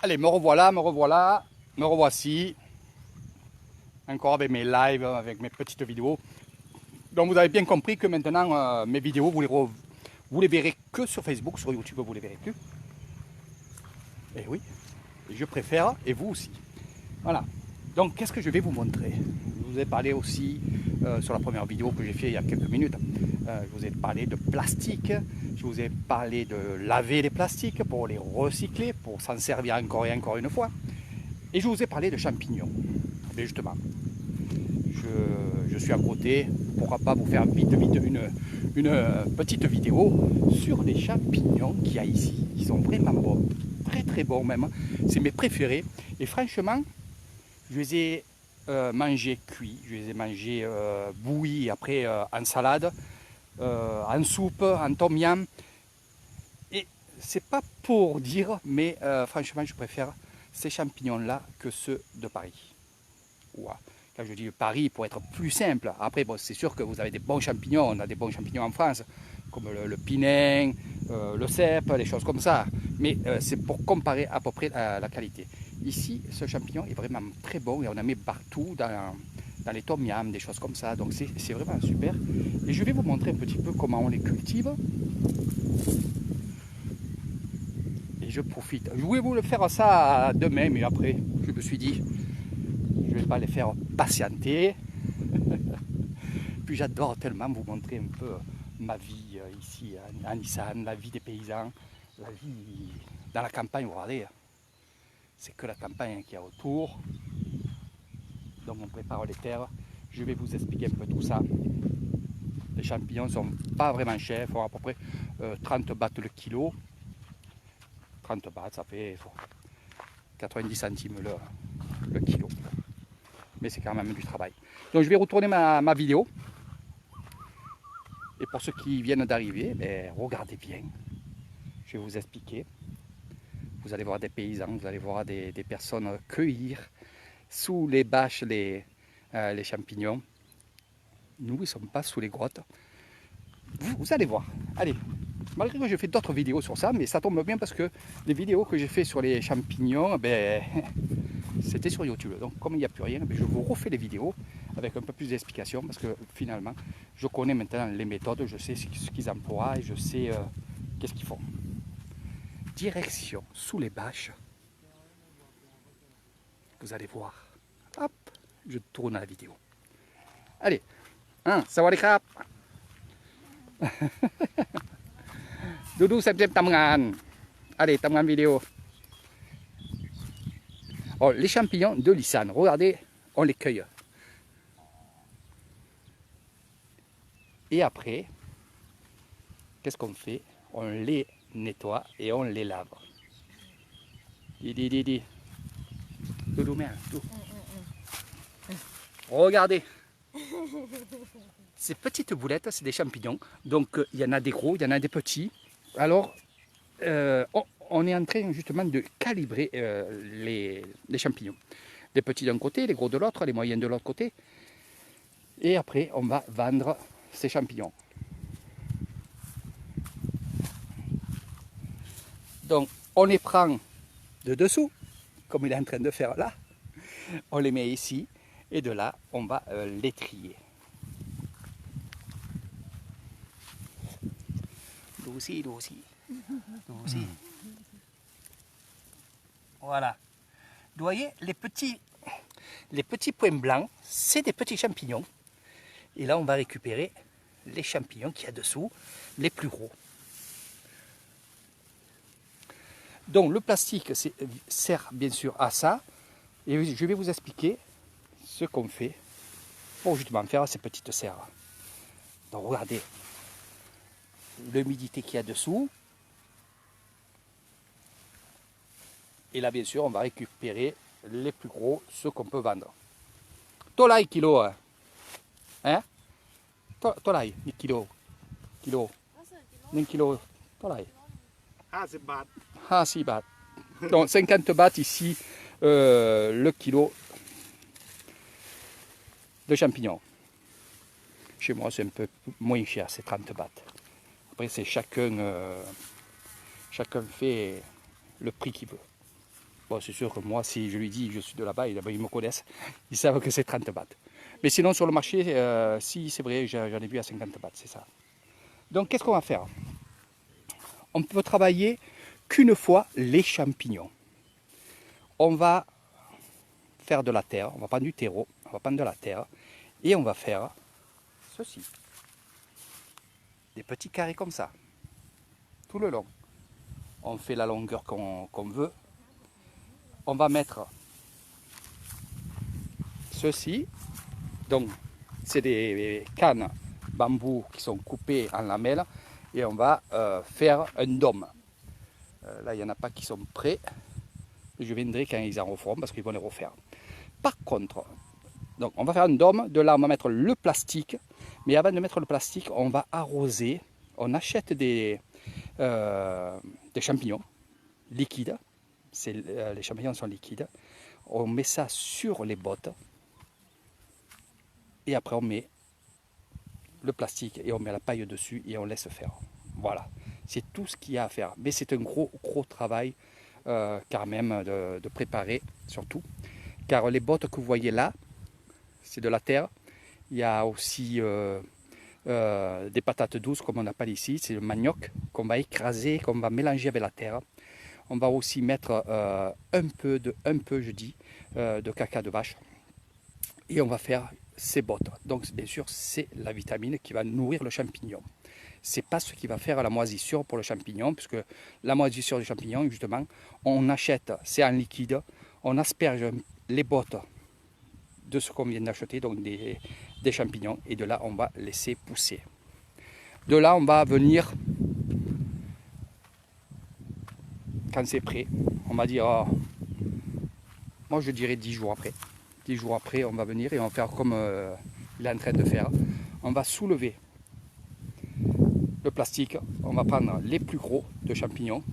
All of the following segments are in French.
Allez, me revoilà, me revoici. Encore avec mes lives, avec mes petites vidéos. Donc vous avez bien compris que maintenant, mes vidéos, vous les verrez que sur Facebook, sur YouTube, vous les verrez plus. Et oui, je préfère, et vous aussi. Voilà. Donc qu'est-ce que je vais vous montrer? Je vous ai parlé aussi sur la première vidéo que j'ai fait il y a quelques minutes. Je vous ai parlé de plastique, je vous ai parlé de laver les plastiques pour les recycler, pour s'en servir encore et encore une fois. Et je vous ai parlé de champignons. Mais justement, je suis à côté, pourquoi pas vous faire vite une petite vidéo sur les champignons qu'il y a ici. Ils sont vraiment bons, très très bons même. C'est mes préférés. Et franchement, je les ai mangés cuits, je les ai mangés bouillis, après en salade, en soupe, en tom yum. Et c'est pas pour dire, mais franchement, je préfère ces champignons-là que ceux de Paris. Ouah. Quand je dis Paris, pour être plus simple, après bon, c'est sûr que vous avez des bons champignons, on a des bons champignons en France, comme le pinin, le cèpe, les choses comme ça. Mais c'est pour comparer à peu près la qualité. Ici, ce champignon est vraiment très bon et on en met partout dans les tom yum, des choses comme ça. Donc c'est vraiment super. Et je vais vous montrer un petit peu comment on les cultive. Et je profite. Je voulais vous le faire ça demain, mais après, je me suis dit, je ne vais pas les faire patienter. Puis j'adore tellement vous montrer un peu ma vie ici à Nissan, la vie des paysans, la vie dans la campagne, vous regardez, c'est que la campagne qui est autour. Donc on prépare les terres. Je vais vous expliquer un peu tout ça. Les champignons ne sont pas vraiment chers, il faut à peu près 30 bahts le kilo. 30 bahts, ça fait 90 centimes le kilo. Mais c'est quand même du travail. Donc je vais retourner ma vidéo. Et pour ceux qui viennent d'arriver, ben, regardez bien. Je vais vous expliquer. Vous allez voir des paysans, vous allez voir des personnes cueillir sous les bâches les champignons. Nous, ils ne sommes pas sous les grottes. Vous allez voir. Allez, malgré que j'ai fait d'autres vidéos sur ça, mais ça tombe bien parce que les vidéos que j'ai fait sur les champignons, ben, c'était sur YouTube. Donc comme il n'y a plus rien, ben, je vous refais les vidéos avec un peu plus d'explications parce que finalement, je connais maintenant les méthodes, je sais ce qu'ils emploient et je sais qu'est-ce qu'ils font. Direction sous les bâches. Vous allez voir. Hop, je tourne la vidéo. Allez, sawadee krap. Doudou, c'est tamgan. Allez, tamgan vidéo. Oh, les champignons de Nissan, regardez, on les cueille. Et après, qu'est-ce qu'on fait? On les nettoie et on les lave. Di. Doudou, merde, tout. Regardez. Ces petites boulettes, c'est des champignons. Donc, il y en a des gros, il y en a des petits. Alors, on est en train justement de calibrer les champignons. Les petits d'un côté, les gros de l'autre, les moyens de l'autre côté. Et après, on va vendre ces champignons. Donc, on les prend de dessous, comme il est en train de faire là. On les met ici. Et de là, on va les trier. Douci. Voilà. Vous voyez, les petits points blancs, c'est des petits champignons. Et là, on va récupérer les champignons qu'il y a dessous, les plus gros. Donc, le plastique sert bien sûr à ça. Et je vais vous expliquer ce qu'on fait pour justement faire ces petites serres. Donc, regardez l'humidité qu'il y a dessous. Et là, bien sûr, on va récupérer les plus gros, ceux qu'on peut vendre. Tolai kilo, hein? Tolai, kilo. 1 kilo, tolai. 50 บาท Ah, 6 bahts. Donc 50 bahts ici, le kilo de champignons. Chez moi, c'est un peu moins cher, c'est 30 bahts. Après, c'est chacun fait le prix qu'il veut. Bon, c'est sûr que moi, si je lui dis je suis de là-bas, ils me connaissent, ils savent que c'est 30 bahts. Mais sinon, sur le marché, si c'est vrai, j'en ai vu à 50 bahts, c'est ça. Donc, qu'est-ce qu'on va faire? On peut travailler qu'une fois les champignons. On va faire de la terre, on va prendre du terreau, on va prendre de la terre, et on va faire ceci. Des petits carrés comme ça, tout le long. On fait la longueur qu'on veut. On va mettre ceci. Donc, c'est des cannes bambou qui sont coupées en lamelles. Et on va faire un dôme. Là, il n'y en a pas qui sont prêts. Je viendrai quand ils en referont parce qu'ils vont les refaire. Par contre, donc on va faire un dôme. De là, on va mettre le plastique. Mais avant de mettre le plastique, on va arroser. On achète des champignons liquides. Les champignons sont liquides. On met ça sur les bottes. Et après, on met le plastique et on met la paille dessus et on laisse faire. Voilà, c'est tout ce qu'il y a à faire. Mais c'est un gros travail quand même de préparer, surtout. Car les bottes que vous voyez là, c'est de la terre. Il y a aussi des patates douces, comme on appelle ici. C'est le manioc qu'on va écraser, qu'on va mélanger avec la terre. On va aussi mettre un peu, je dis, de caca de vache. Et on va faire ces bottes. Donc bien sûr, c'est la vitamine qui va nourrir le champignon. C'est pas ce qui va faire la moisissure pour le champignon, puisque la moisissure du champignon, justement, on achète, c'est en liquide, on asperge les bottes de ce qu'on vient d'acheter, donc des champignons, et de là, on va laisser pousser. De là, on va venir, quand c'est prêt, on va dire, moi je dirais 10 jours après. 10 jours après, on va venir et on va faire comme il est en train de faire. On va soulever le plastique, on va prendre les plus gros de champignons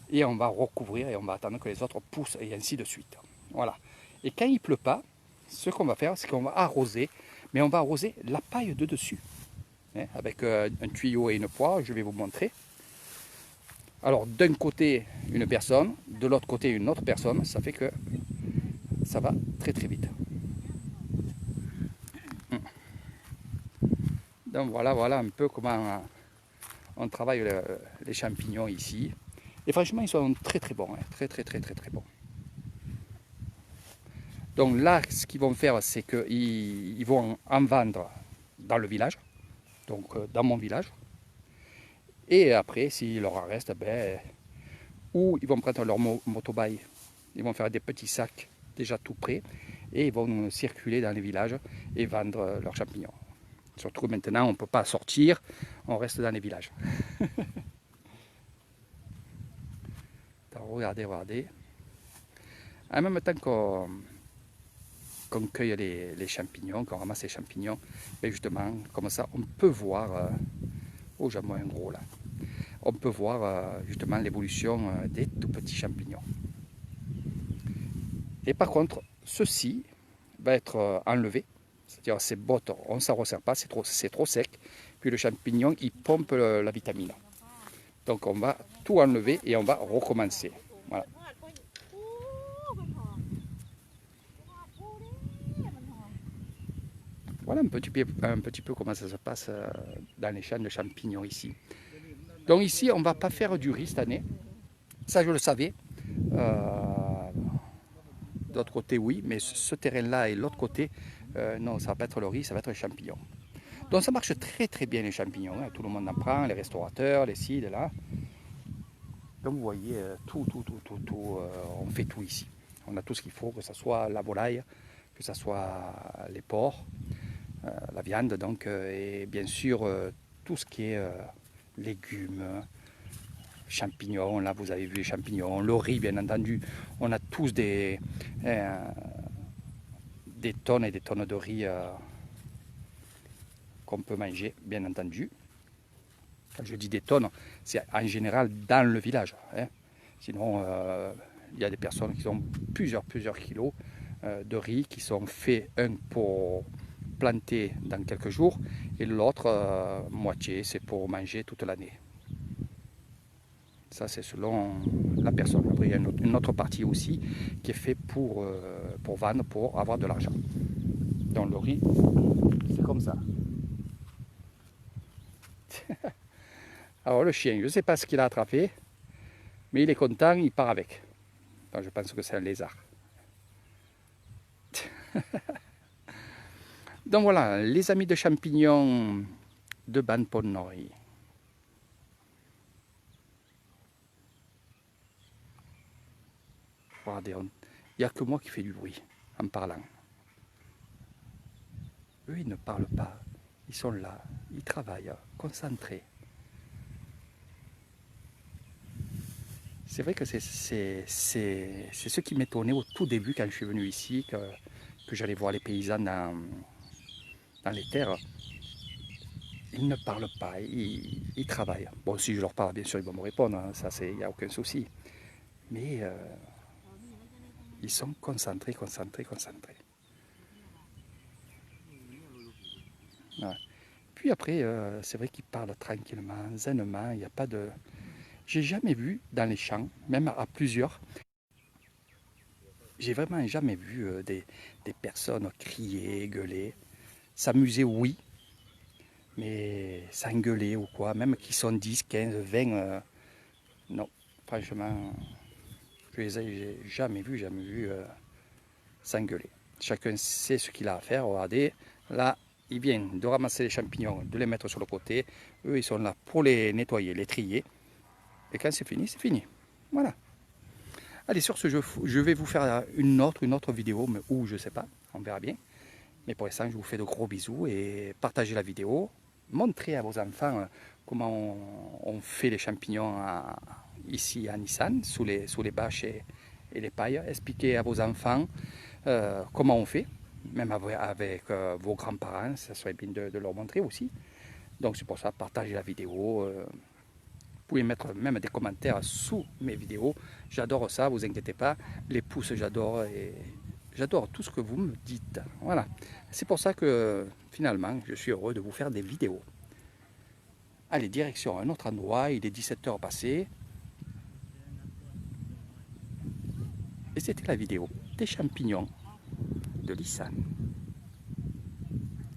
et on va recouvrir et on va attendre que les autres poussent et ainsi de suite. Voilà. Et quand il ne pleut pas, ce qu'on va faire, c'est qu'on va arroser, mais on va arroser la paille de dessus. Hein, avec un tuyau et une poire, je vais vous montrer. Alors d'un côté une personne, de l'autre côté une autre personne, ça fait que ça va très vite. Donc voilà un peu comment on travaille les champignons ici. Et franchement, ils sont très bons, hein. Très bons. Donc là, ce qu'ils vont faire, c'est qu'ils vont en vendre dans le village, donc dans mon village. Et après, s'il leur en reste, ou ils vont prendre leur motobike, ils vont faire des petits sacs déjà tout prêts, et ils vont circuler dans les villages et vendre leurs champignons. Surtout maintenant, on ne peut pas sortir, on reste dans les villages. Regardez. En même temps qu'on cueille les champignons, qu'on ramasse les champignons, et justement, comme ça, on peut voir, oh j'en vois un gros là, on peut voir justement l'évolution des tout petits champignons. Et par contre, ceci va être enlevé, c'est-à-dire ces bottes, on ne s'en resserre pas, c'est trop sec, puis le champignon, il pompe la vitamine. Donc on va tout enlever et on va recommencer. Voilà. Voilà un petit peu comment ça se passe dans les champs de champignons ici. Donc ici, on ne va pas faire du riz cette année. Ça, je le savais. D'autre côté, oui, mais ce terrain-là et l'autre côté, non, ça ne va pas être le riz, ça va être les champignons. Donc ça marche très bien les champignons. Hein. Tout le monde en prend, les restaurateurs, les cides, là. Donc vous voyez, tout, on fait tout ici. On a tout ce qu'il faut, que ce soit la volaille, que ce soit les porcs, la viande, donc, et bien sûr tout ce qui est légumes, champignons. Là, vous avez vu les champignons, le riz, bien entendu. On a tous des tonnes et des tonnes de riz qu'on peut manger, bien entendu. Quand je dis des tonnes, c'est en général dans le village. Hein. Sinon, il y a des personnes qui ont plusieurs kilos de riz qui sont faits, un pour planter dans quelques jours et l'autre moitié, c'est pour manger toute l'année. Ça, c'est selon la personne. Après, il y a une autre partie aussi qui est fait pour vendre, pour avoir de l'argent. Donc le riz, c'est comme ça. Alors le chien, je ne sais pas ce qu'il a attrapé, mais il est content, il part avec. Donc, je pense que c'est un lézard. Donc voilà, les amis de champignons de Ban Pon Noi. Regardez, il n'y a que moi qui fais du bruit en parlant. Eux, ils ne parlent pas. Ils sont là, ils travaillent, concentrés. C'est vrai que c'est ce qui m'étonnait au tout début quand je suis venu ici, que j'allais voir les paysans dans les terres. Ils ne parlent pas, ils travaillent. Bon, si je leur parle, bien sûr, ils vont me répondre, hein, ça, il n'y a aucun souci. Mais ils sont concentrés. Ouais. Puis après, c'est vrai qu'ils parlent tranquillement, zenement, il n'y a pas de... J'ai jamais vu dans les champs, même à plusieurs, j'ai vraiment jamais vu des personnes crier, gueuler, s'amuser, oui, mais s'engueuler ou quoi, même qui sont 10, 15, 20, non, franchement, je les ai jamais vus s'engueuler. Chacun sait ce qu'il a à faire, regardez, là, il vient de ramasser les champignons, de les mettre sur le côté, eux ils sont là pour les nettoyer, les trier, et quand c'est fini, voilà. Allez, sur ce, je vais vous faire une autre vidéo, mais où je sais pas, on verra bien. Mais pour l'instant, je vous fais de gros bisous et partagez la vidéo. Montrez à vos enfants comment on fait les champignons ici à Nissan, sous les bâches et les pailles. Expliquez à vos enfants comment on fait, même avec vos grands-parents, ça serait bien de leur montrer aussi. Donc c'est pour ça, partagez la vidéo. Vous pouvez mettre même des commentaires sous mes vidéos. J'adore ça, vous inquiétez pas. Les pouces, j'adore et j'adore tout ce que vous me dites. Voilà. C'est pour ça que finalement, je suis heureux de vous faire des vidéos. Allez, direction un autre endroit. Il est 17h passé. Et c'était la vidéo des champignons de Lissan.